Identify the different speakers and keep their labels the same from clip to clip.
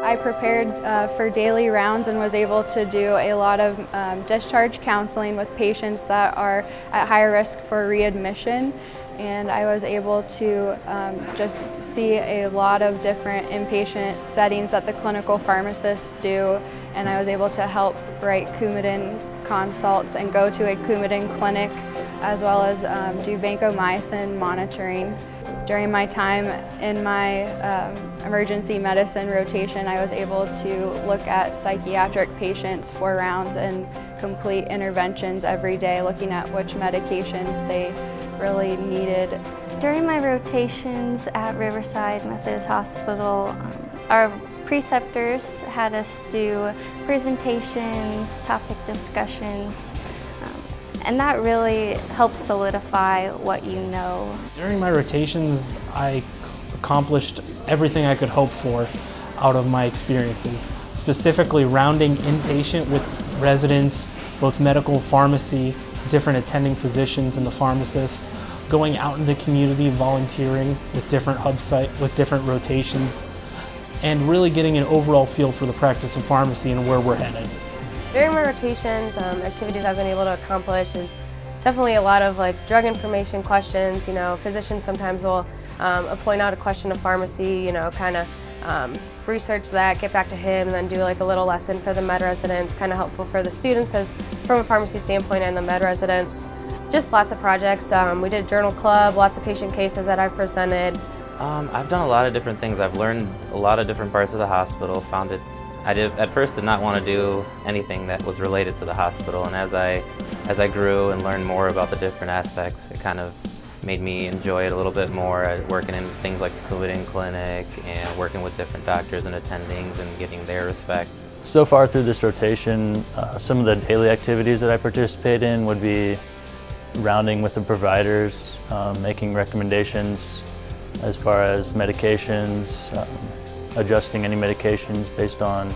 Speaker 1: I prepared for daily rounds and was able to do a lot of discharge counseling with patients that are at higher risk for readmission. And I was able to just see a lot of different inpatient settings that the clinical pharmacists do, and I was able to help write Coumadin consults and go to a Coumadin clinic, as well as do vancomycin monitoring. During my time in my emergency medicine rotation, I was able to look at psychiatric patients for rounds and complete interventions every day, looking at which medications they really needed.
Speaker 2: During my rotations at Riverside Methodist Hospital, our preceptors had us do presentations, topic discussions, and that really helps solidify what you know.
Speaker 3: During my rotations, I accomplished everything I could hope for out of my experiences, specifically rounding inpatient with residents, both medical, pharmacy, different attending physicians and the pharmacist, going out in the community, volunteering with different hub sites, with different rotations, and really getting an overall feel for the practice of pharmacy and where we're headed.
Speaker 4: During my rotations, activities I've been able to accomplish is definitely a lot of drug information questions. You know, physicians sometimes will point out a question of pharmacy, you know, kind of research that, get back to him, and then do a little lesson for the med residents, kind of helpful for the students as from a pharmacy standpoint and the med residents. Just lots of projects. We did a journal club, lots of patient cases that I've presented.
Speaker 5: I've done a lot of different things. I've learned a lot of different parts of the hospital. At first did not want to do anything that was related to the hospital, and as I grew and learned more about the different aspects, it kind of made me enjoy it a little bit more, working in things like the Coumadin clinic and working with different doctors and attendings and getting their respect.
Speaker 6: So far through this rotation, some of the daily activities that I participate in would be rounding with the providers, making recommendations as far as medications, adjusting any medications based on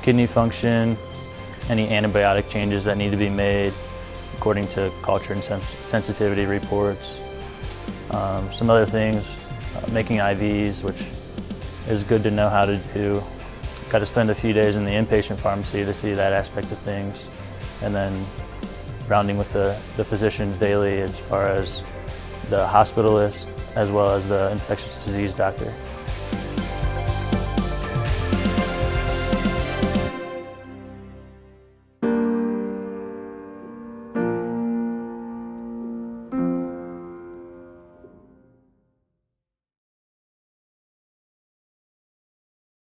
Speaker 6: kidney function, any antibiotic changes that need to be made according to culture and sensitivity reports. Some other things, making IVs, which is good to know how to do. Got to spend a few days in the inpatient pharmacy to see that aspect of things, and then rounding with the physicians daily as far as the hospitalist as well as the infectious disease doctor.